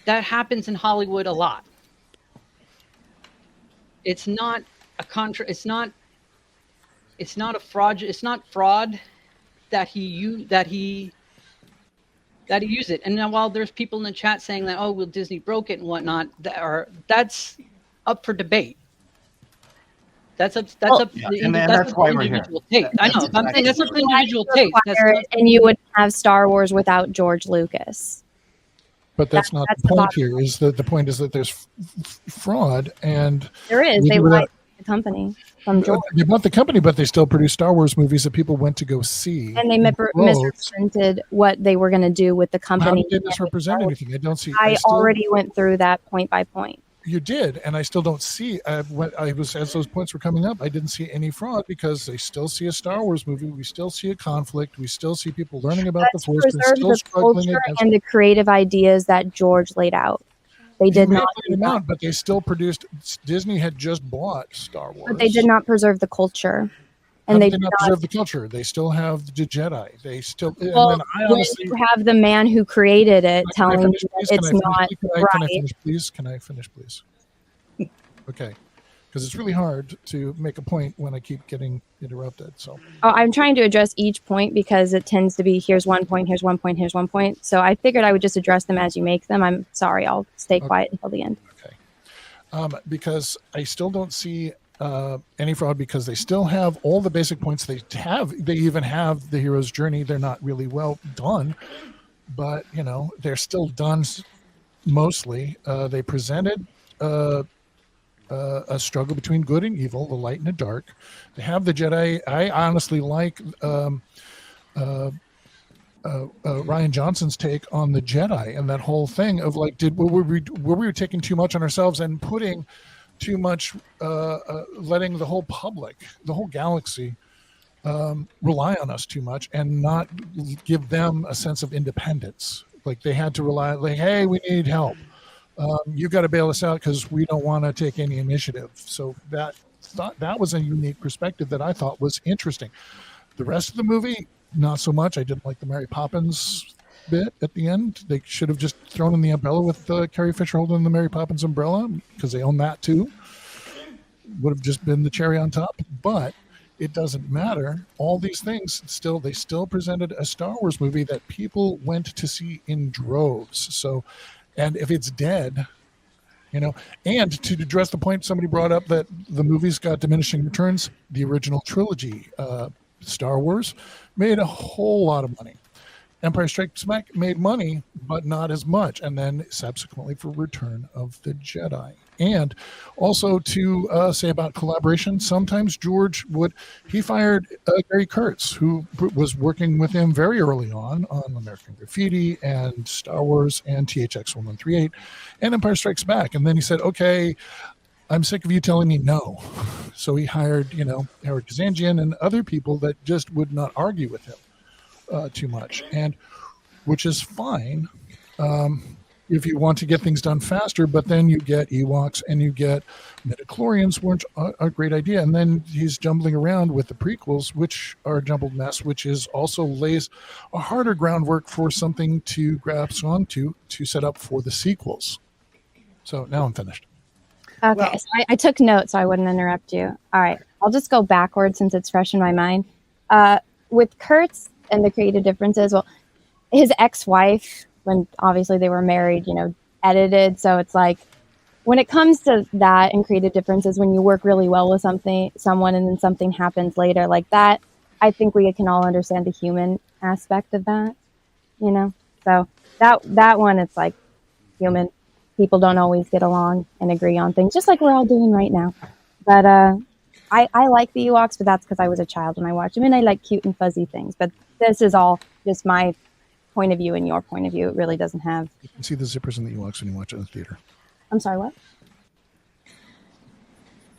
that happens in Hollywood a lot. It's not a it's not a fraud. It's not fraud that he used it. And now, while there's people in the chat saying that, oh, well, Disney broke it and whatnot, that's up for debate. That's up. And that's why we're here. I know. I'm saying that's up to individual taste. And you wouldn't have Star Wars without George Lucas. But that's not the point here. Is that the point is that there's fraud, and there is. They like the company from George. They bought the company, but they still produce Star Wars movies that people went to go see. And they misrepresented what they were going to do with the company. How did they misrepresent anything? I don't see. I already went through that point by point. You did, and I still don't see. As those points were coming up, I didn't see any fraud because they still see a Star Wars movie. We still see a conflict. We still see people learning about the Force. Preserve the culture and the creative ideas that George laid out. They did not laid them out, but they still produced. Disney had just bought Star Wars, but they did not preserve the culture. And they did not preserve the culture. They still have the Jedi. They still. Well, and then honestly, you have the man who created it telling you that it's not right. Can I finish, please? Can I finish, please? Okay, because it's really hard to make a point when I keep getting interrupted. So. Oh, I'm trying to address each point because it tends to be here's one point, here's one point, here's one point. So I figured I would just address them as you make them. I'm sorry. I'll stay quiet until the end. Okay. Because I still don't see. Any fraud because they still have all the basic points they have. They even have the hero's journey. They're not really well done, but they're still done mostly. They presented a struggle between good and evil, the light and the dark. They have the Jedi. I honestly like Ryan Johnson's take on the Jedi and that whole thing of like, were we taking too much on ourselves and putting too much, letting the whole public, the whole galaxy, rely on us too much and not give them a sense of independence. Like they had to rely, like, hey, we need help. You got to bail us out because we don't want to take any initiative. So that was a unique perspective that I thought was interesting. The rest of the movie, not so much. I didn't like the Mary Poppins bit at the end. They should have just thrown in the umbrella with Carrie Fisher holding the Mary Poppins umbrella because they own that too. Would have just been the cherry on top, but it doesn't matter. All these things they still presented a Star Wars movie that people went to see in droves. So, and if it's dead, and to address the point somebody brought up that the movies got diminishing returns, the original trilogy, Star Wars, made a whole lot of money. Empire Strikes Back made money, but not as much. And then subsequently for Return of the Jedi. And also to say about collaboration, sometimes George he fired Gary Kurtz, who was working with him very early on American Graffiti and Star Wars and THX 1138 and Empire Strikes Back. And then he said, okay, I'm sick of you telling me no. So he hired, Eric Kazanjian and other people that just would not argue with him too much, and which is fine if you want to get things done faster, but then you get Ewoks and you get midichlorians, weren't a great idea. And then he's jumbling around with the prequels, which are a jumbled mess, which is also lays a harder groundwork for something to grasp onto to set up for the sequels. So now I'm finished. Okay, so I took notes so I wouldn't interrupt you. All right, I'll just go backwards since it's fresh in my mind. With Kurtz and the creative differences, well, his ex-wife, when obviously they were married, edited. So it's like, when it comes to that and creative differences, when you work really well with someone and then something happens later like that, I think we can all understand the human aspect of that, So that one, it's like human. People don't always get along and agree on things, just like we're all doing right now. But I like the Ewoks, but that's because I was a child when I watched them, and I like cute and fuzzy things. But this is all just my point of view and your point of view. It really doesn't have. You can see the zippers in the Ewoks when you watch it in the theater. I'm sorry, what?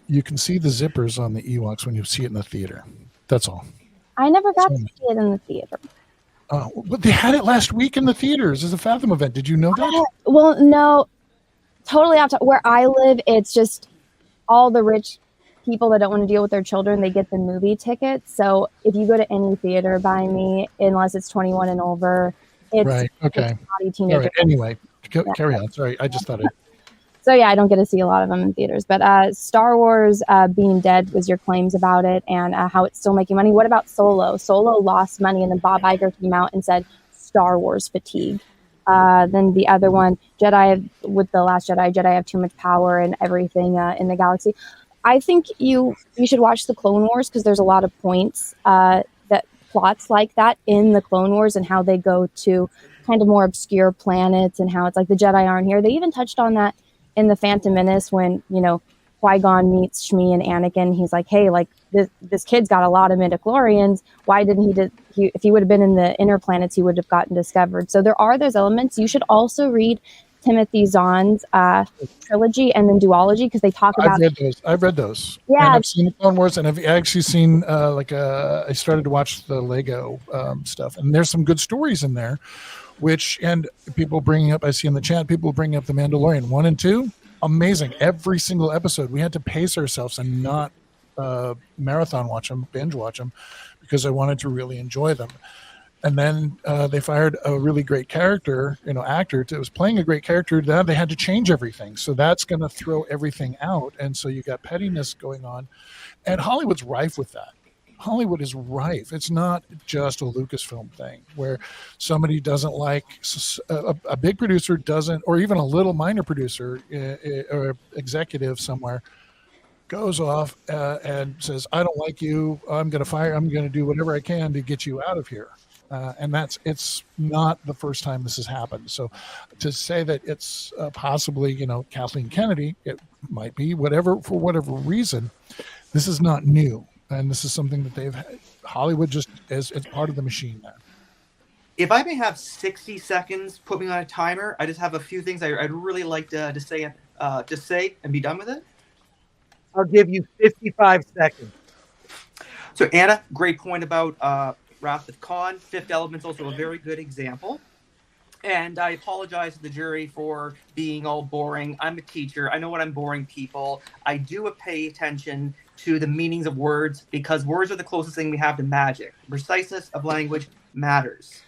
You can see the zippers on the Ewoks when you see it in the theater. That's all. I never got to see it in the theater. But they had it last week in the theaters as a Fathom event. Did you know that? Well, no. Totally off top. Where I live, it's just all the rich people that don't want to deal with their children, they get the movie tickets. So if you go to any theater by me, unless it's 21 and over, it's right. Okay. All right. Anyway, Carry on. Sorry, I just thought it. So yeah, I don't get to see a lot of them in theaters. But Star Wars being dead was your claims about it, and how it's still making money. What about Solo? Solo lost money, and then Bob Iger came out and said Star Wars fatigue. Then the other one, with The Last Jedi have too much power and everything in the galaxy. I think you should watch the Clone Wars, because there's a lot of points that plots like that in the Clone Wars, and how they go to kind of more obscure planets, and how it's like the Jedi aren't here. They even touched on that in the Phantom Menace when, Qui-Gon meets Shmi and Anakin. He's like, hey, like this kid's got a lot of midichlorians. Why didn't if he would have been in the inner planets, he would have gotten discovered. So there are those elements. You should also read Timothy Zahn's trilogy and then duology, because they talk about. I've read those. Yeah, and I've seen the Clone Wars, and I've actually seen I started to watch the Lego stuff, and there's some good stories in there. And people bringing up, I see in the chat, people bringing up The Mandalorian 1 and 2, amazing. Every single episode, we had to pace ourselves and not marathon watch them, binge watch them, because I wanted to really enjoy them. And then they fired a really great actor that was playing a great character. Now they had to change everything. So that's going to throw everything out. And so you got pettiness going on. And Hollywood's rife with that. Hollywood is rife. It's not just a Lucasfilm thing where somebody doesn't like a big producer doesn't, or even a little minor producer or executive somewhere goes off and says, I don't like you. I'm going to do whatever I can to get you out of here. And it's not the first time this has happened. So to say that it's possibly, Kathleen Kennedy, it might be for whatever reason, this is not new. And this is something that Hollywood just is part of the machine now. If I may have 60 seconds, put me on a timer. I just have a few things I'd really like to say and be done with it. I'll give you 55 seconds. So Anna, great point about Wrath of Khan. Fifth Element's also a very good example. And I apologize to the jury for being all boring. I'm a teacher. I know what I'm boring people. I do pay attention to the meanings of words, because words are the closest thing we have to magic. Preciseness of language matters.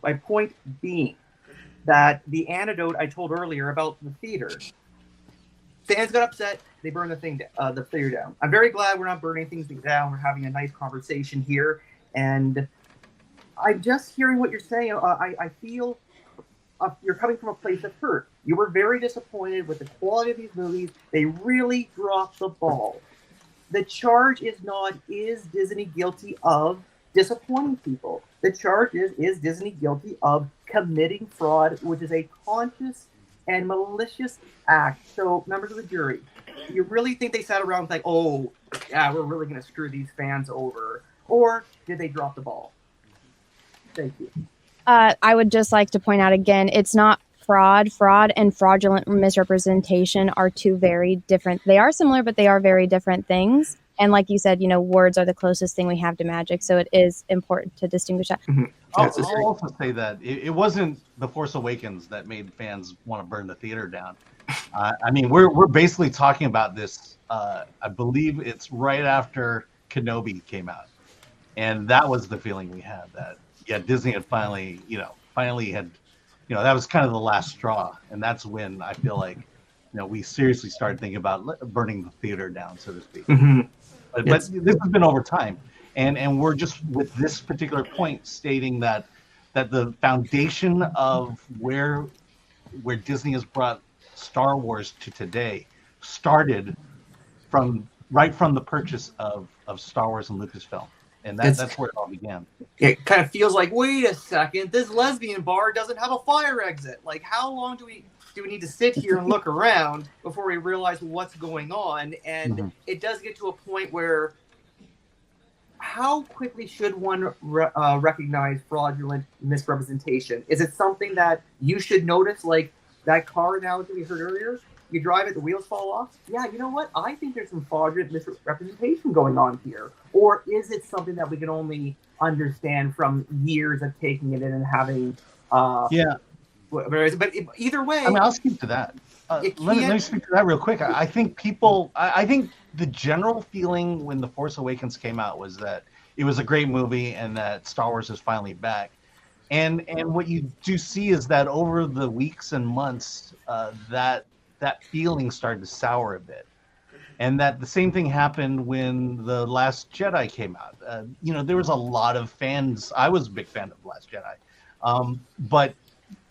My point being that the anecdote I told earlier about the theater, fans got upset. They burned the theater down. I'm very glad we're not burning things down. We're having a nice conversation here. And I'm just hearing what you're saying. I feel you're coming from a place of hurt. You were very disappointed with the quality of these movies. They really dropped the ball. The charge is not, is Disney guilty of disappointing people? The charge is Disney guilty of committing fraud, which is a conscious and malicious act? So, members of the jury, you really think they sat around and like, oh, yeah, we're really going to screw these fans over? Or did they drop the ball? Thank you. I would just like to point out again, it's not fraud. Fraud and fraudulent misrepresentation are two very different. They are similar, but they are very different things. And like you said, words are the closest thing we have to magic. So it is important to distinguish that. Mm-hmm. I'll also say that it wasn't The Force Awakens that made fans want to burn the theater down. I mean, we're basically talking about this. I believe it's right after Kenobi came out. And that was the feeling we had, that, yeah, Disney had finally had, that was kind of the last straw. And that's when I feel like, we seriously started thinking about burning the theater down, so to speak. Mm-hmm. But this has been over time. And we're just, with this particular point, stating that the foundation of where Disney has brought Star Wars to today started from the purchase of Star Wars and Lucasfilm. And that's where it all began. It kind of feels like, wait a second, this lesbian bar doesn't have a fire exit. Like, how long do we need to sit here and look around before we realize what's going on? And it does get to a point where, how quickly should one recognize fraudulent misrepresentation? Is it something that you should notice, like that car analogy we heard earlier? You drive it, the wheels fall off. Yeah, you know what? I think there's some fraudulent misrepresentation going on here. Or is it something that we can only understand from years of taking it in and having... But either way... I mean, I'll speak to that. Let me speak to that real quick. I think I think the general feeling when The Force Awakens came out was that it was a great movie and that Star Wars is finally back. And what you do see is that over the weeks and months, that feeling started to sour a bit. And that the same thing happened when The Last Jedi came out. There was a lot of fans. I was a big fan of The Last Jedi, but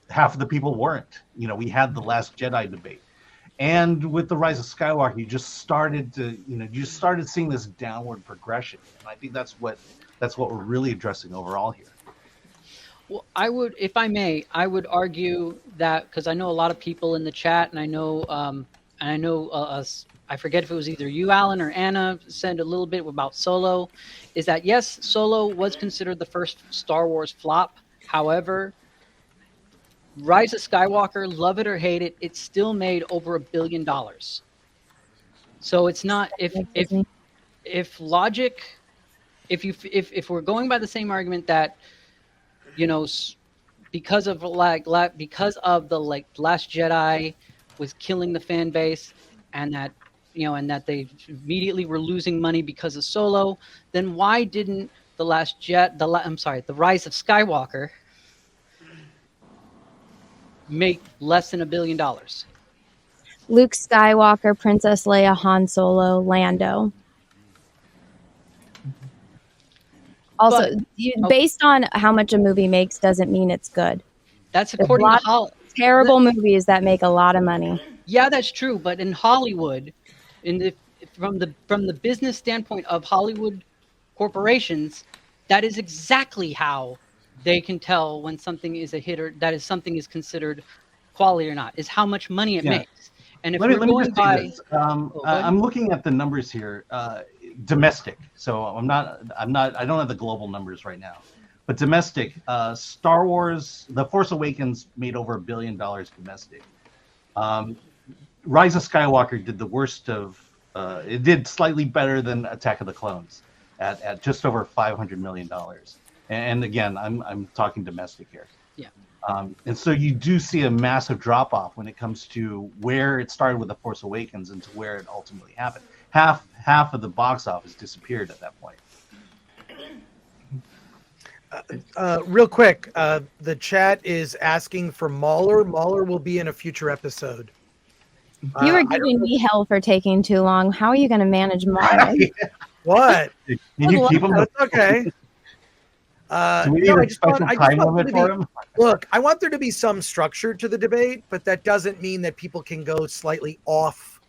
half of the people weren't. We had the Last Jedi debate, and with the Rise of Skywalker, you just started seeing this downward progression. And I think that's what we're really addressing overall here. Well, if I may, I would argue that, because I know a lot of people in the chat, and I know I forget if it was either you, Alan, or Anna said a little bit about Solo, is that yes, Solo was considered the first Star Wars flop. However, Rise of Skywalker, love it or hate it, it still made over $1 billion. So it's not if we're going by the same argument that, because of the Last Jedi was killing the fan base, and that they immediately were losing money because of Solo, then why didn't the Rise of Skywalker make less than $1 billion? Luke Skywalker, Princess Leia, Han Solo, Lando. Also, based on how much a movie makes doesn't mean it's good. That's according to Hollywood. Terrible movies that make a lot of money. Yeah, that's true. But in Hollywood, from the business standpoint of Hollywood corporations, that is exactly how they can tell when something is a hit or that is something is considered quality or not, is how much money it makes. And if let me going just by, do this. I'm looking at the numbers here, domestic. So I don't have the global numbers right now, but domestic. Star Wars, The Force Awakens made over $1 billion domestic. Rise of Skywalker did the worst of. It did slightly better than Attack of the Clones, at just over $500 million. And again, I'm talking domestic here. Yeah. And so you do see a massive drop off when it comes to where it started with The Force Awakens and to where it ultimately happened. Half of the box office disappeared at that point. Real quick, the chat is asking for Mahler. Mahler will be in a future episode. You were giving me hell for taking too long. How are you going to manage Mahler? What? Can you keep him? That's okay. Do we need a special time limit for him? Look, I want there to be some structure to the debate, but that doesn't mean that people can go slightly off,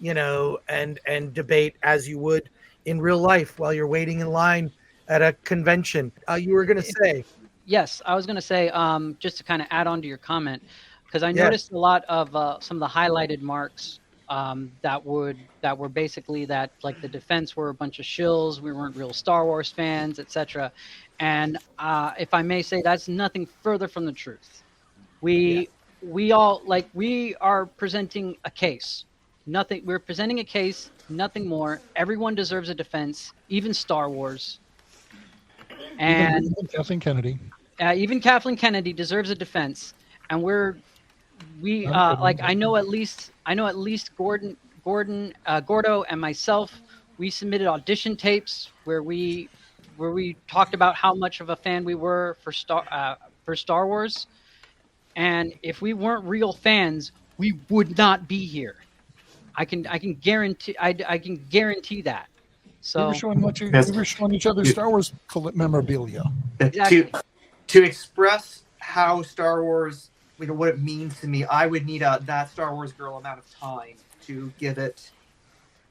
and debate as you would in real life while you're waiting in line at a convention. You were going to say? Yes, I was going to say, just to kind of add on to your comment, because I noticed a lot of some of the highlighted marks that were basically that, like, the defense were a bunch of shills, we weren't real Star Wars fans, etc. And if I may say, that's nothing further from the truth. We are presenting a case. We're presenting a case, nothing more. Everyone deserves a defense, even Star Wars. And even Kathleen Kennedy. Even Kathleen Kennedy deserves a defense. And I know at least Gordo and myself, we submitted audition tapes where we talked about how much of a fan we were for Star Wars, and if we weren't real fans, we would not be here. I can guarantee that. So we were showing each other Star Wars memorabilia. Exactly. To express how Star Wars, what it means to me, I would need that Star Wars girl amount of time to give it,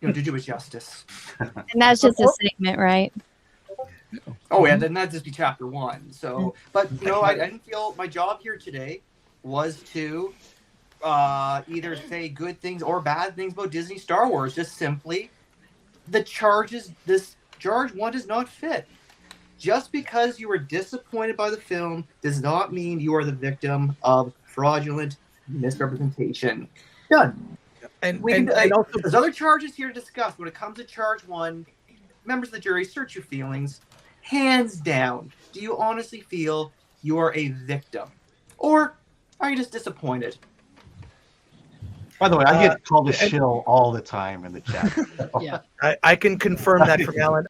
to do it justice. And that's just a segment, right? Oh, yeah, then that'd just be chapter 1. So, but I didn't feel my job here today was to either say good things or bad things about Disney Star Wars. Just simply, this charge 1 does not fit. Just because you were disappointed by the film does not mean you are the victim of fraudulent misrepresentation. Done. And also, there's other charges here to discuss. When it comes to charge 1, members of the jury, search your feelings. Hands down, do you honestly feel you are a victim? Or are you just disappointed? By the way, I get called a shill all the time in the chat. Yeah, I can confirm that from Alan.